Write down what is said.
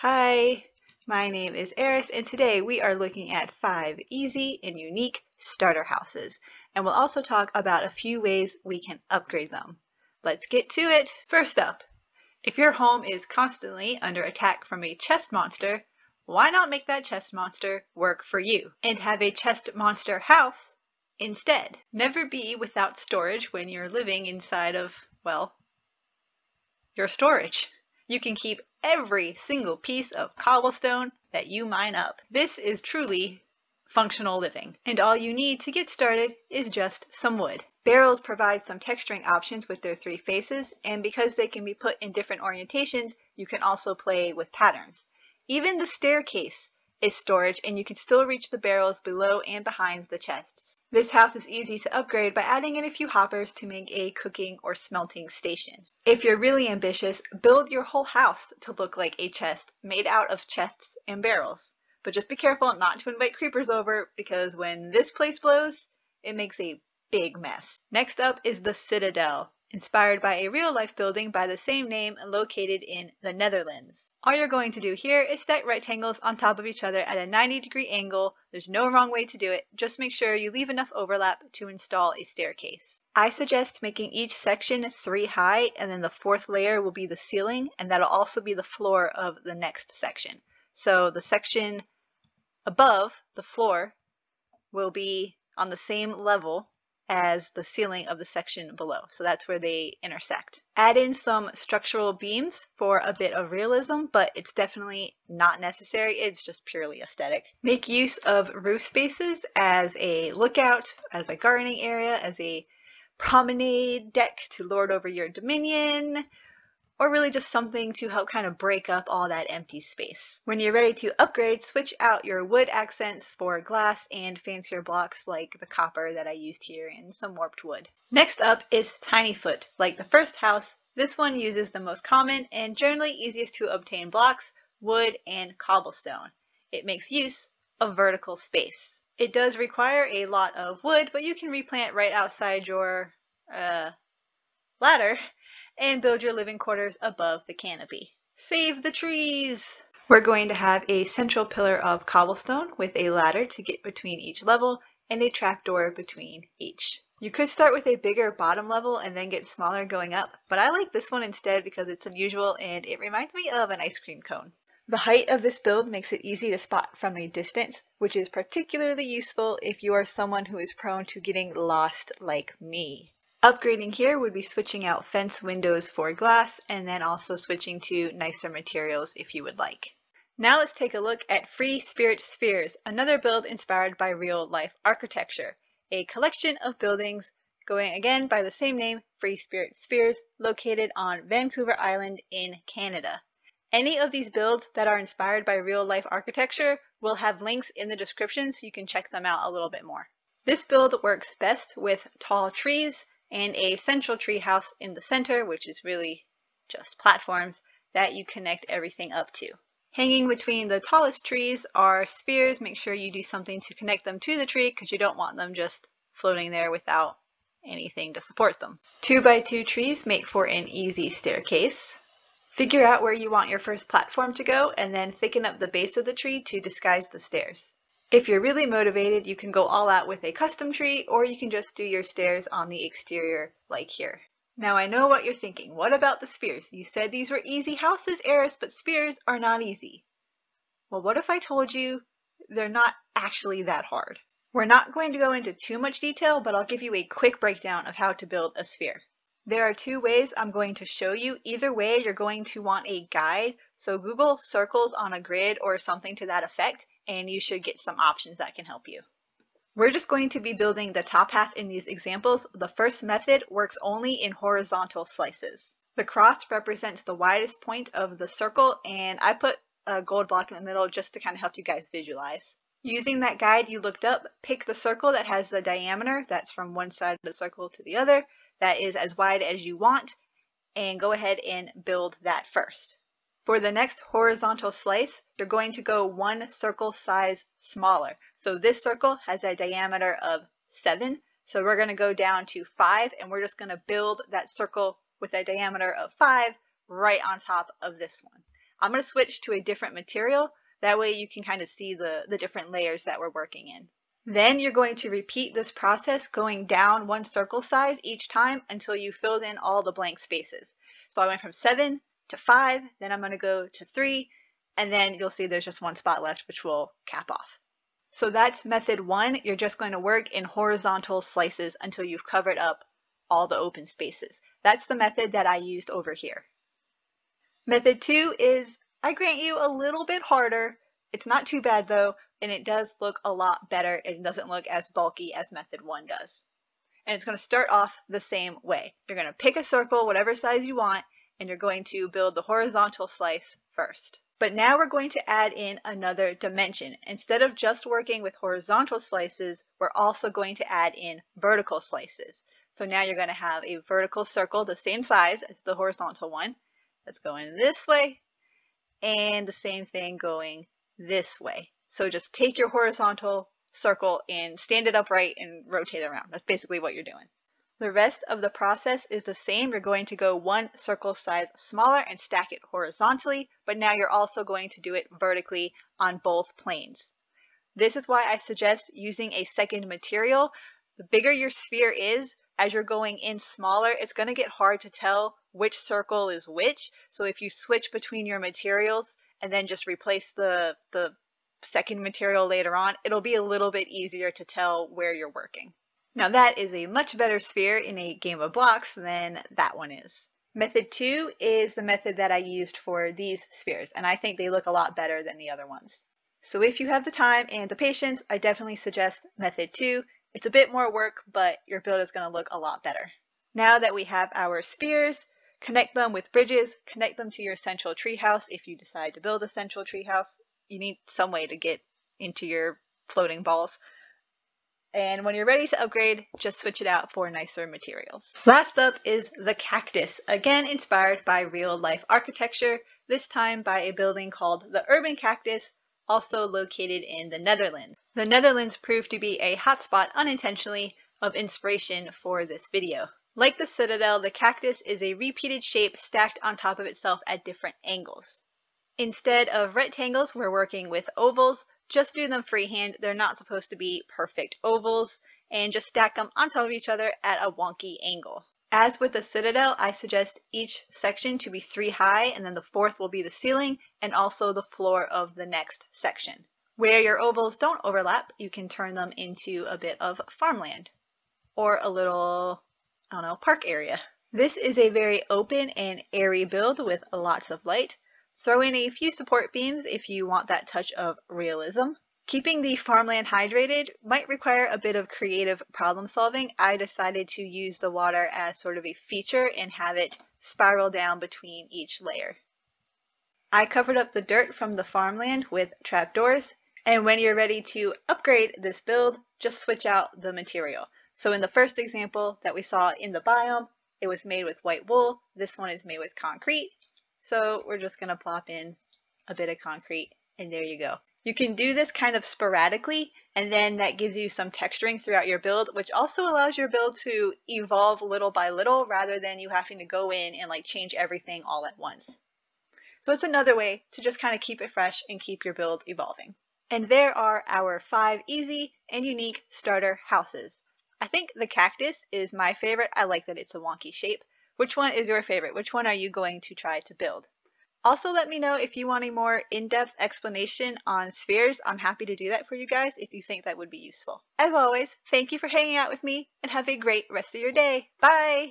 Hi, my name is Eris, and today we are looking at 5 easy and unique starter houses, and we'll also talk about a few ways we can upgrade them. Let's get to it! First up, if your home is constantly under attack from a chest monster, why not make that chest monster work for you and have a chest monster house instead? Never be without storage when you're living inside of, well, your storage. You can keep every single piece of cobblestone that you mine up. This is truly functional living, and all you need to get started is just some wood. Barrels provide some texturing options with their 3 faces, and because they can be put in different orientations, you can also play with patterns. Even the staircase is storage, and you can still reach the barrels below and behind the chests. This house is easy to upgrade by adding in a few hoppers to make a cooking or smelting station. If you're really ambitious, build your whole house to look like a chest made out of chests and barrels. But just be careful not to invite creepers over, because when this place blows, it makes a big mess. Next up is the Citadel, inspired by a real-life building by the same name and located in the Netherlands. All you're going to do here is stack rectangles on top of each other at a 90-degree angle. There's no wrong way to do it. Just make sure you leave enough overlap to install a staircase. I suggest making each section 3 high, and then the 4th layer will be the ceiling, and that'll also be the floor of the next section. So the section above the floor will be on the same level as the ceiling of the section below. So that's where they intersect. Add in some structural beams for a bit of realism, but it's definitely not necessary. It's just purely aesthetic. Make use of roof spaces as a lookout, as a gardening area, as a promenade deck to lord over your dominion, or really just something to help kind of break up all that empty space. When you're ready to upgrade, switch out your wood accents for glass and fancier blocks like the copper that I used here and some warped wood. Next up is Tiny Foot. Like the first house, this one uses the most common and generally easiest to obtain blocks, wood, and cobblestone. It makes use of vertical space. It does require a lot of wood, but you can replant right outside your ladder and build your living quarters above the canopy. Save the trees! We're going to have a central pillar of cobblestone with a ladder to get between each level and a trapdoor between each. You could start with a bigger bottom level and then get smaller going up, but I like this one instead because it's unusual and it reminds me of an ice cream cone. The height of this build makes it easy to spot from a distance, which is particularly useful if you are someone who is prone to getting lost like me. Upgrading here would be switching out fence windows for glass and then also switching to nicer materials if you would like. Now let's take a look at Free Spirit Spheres, another build inspired by real-life architecture. A collection of buildings going again by the same name, Free Spirit Spheres, located on Vancouver Island in Canada. Any of these builds that are inspired by real-life architecture will have links in the description so you can check them out a little bit more. This build works best with tall trees and a central tree house in the center, which is really just platforms that you connect everything up to. Hanging between the tallest trees are spheres. Make sure you do something to connect them to the tree because you don't want them just floating there without anything to support them. 2x2 trees make for an easy staircase. Figure out where you want your first platform to go and then thicken up the base of the tree to disguise the stairs. If you're really motivated, you can go all out with a custom tree, or you can just do your stairs on the exterior like here. Now I know what you're thinking. What about the spheres? You said these were easy houses, Eris, but spheres are not easy. Well, what if I told you they're not actually that hard? We're not going to go into too much detail, but I'll give you a quick breakdown of how to build a sphere. There are 2 ways I'm going to show you. Either way, you're going to want a guide, so Google circles on a grid or something to that effect, and you should get some options that can help you. We're just going to be building the top half in these examples. The first method works only in horizontal slices. The cross represents the widest point of the circle, and I put a gold block in the middle just to kind of help you guys visualize. Using that guide you looked up, pick the circle that has the diameter that's from one side of the circle to the other, that is as wide as you want, and go ahead and build that first. For the next horizontal slice, you're going to go 1 circle size smaller. So this circle has a diameter of 7, so we're going to go down to 5, and we're just going to build that circle with a diameter of 5 right on top of this one. I'm going to switch to a different material. That way you can kind of see the different layers that we're working in. Then you're going to repeat this process going down 1 circle size each time until you filled in all the blank spaces. So I went from 7 to 5, then I'm going to go to 3, and then you'll see there's just 1 spot left, which will cap off. So that's method 1. You're just going to work in horizontal slices until you've covered up all the open spaces. That's the method that I used over here. Method 2 is, I grant you, a little bit harder. It's not too bad though, and it does look a lot better. It doesn't look as bulky as method 1 does. And it's going to start off the same way. You're going to pick a circle, whatever size you want, and you're going to build the horizontal slice first. But now we're going to add in another dimension. Instead of just working with horizontal slices, we're also going to add in vertical slices. So now you're going to have a vertical circle the same size as the horizontal one. That's going this way, and the same thing going this way. So just take your horizontal circle and stand it upright and rotate it around. That's basically what you're doing. The rest of the process is the same. You're going to go 1 circle size smaller and stack it horizontally, but now you're also going to do it vertically on both planes. This is why I suggest using a second material. The bigger your sphere is, as you're going in smaller, it's going to get hard to tell which circle is which. So if you switch between your materials and then just replace the second material later on, it'll be a little bit easier to tell where you're working. Now that is a much better sphere in a game of blocks than that one is. Method 2 is the method that I used for these spheres, and I think they look a lot better than the other ones. So if you have the time and the patience, I definitely suggest method 2. It's a bit more work, but your build is going to look a lot better. Now that we have our spheres, connect them with bridges, connect them to your central treehouse. If you decide to build a central treehouse, you need some way to get into your floating balls. And when you're ready to upgrade, just switch it out for nicer materials. Last up is the Cactus, again inspired by real-life architecture, this time by a building called the Urban Cactus, also located in the Netherlands. The Netherlands proved to be a hotspot unintentionally of inspiration for this video. Like the Citadel, the Cactus is a repeated shape stacked on top of itself at different angles. Instead of rectangles, we're working with ovals. Just do them freehand. They're not supposed to be perfect ovals, and just stack them on top of each other at a wonky angle. As with the Citadel, I suggest each section to be 3 high, and then the 4th will be the ceiling and also the floor of the next section. Where your ovals don't overlap, you can turn them into a bit of farmland or a little, I don't know, park area. This is a very open and airy build with lots of light. Throw in a few support beams if you want that touch of realism. Keeping the farmland hydrated might require a bit of creative problem solving. I decided to use the water as sort of a feature and have it spiral down between each layer. I covered up the dirt from the farmland with trapdoors, and when you're ready to upgrade this build, just switch out the material. So in the first example that we saw in the biome, it was made with white wool. This one is made with concrete. So we're just going to plop in a bit of concrete, and there you go. You can do this kind of sporadically, and then that gives you some texturing throughout your build, which also allows your build to evolve little by little rather than you having to go in and like change everything all at once. So it's another way to just kind of keep it fresh and keep your build evolving. And there are our 5 easy and unique starter houses. I think the Cactus is my favorite. I like that it's a wonky shape. Which one is your favorite? Which one are you going to try to build? Also, let me know if you want a more in-depth explanation on spheres. I'm happy to do that for you guys if you think that would be useful. As always, thank you for hanging out with me and have a great rest of your day. Bye!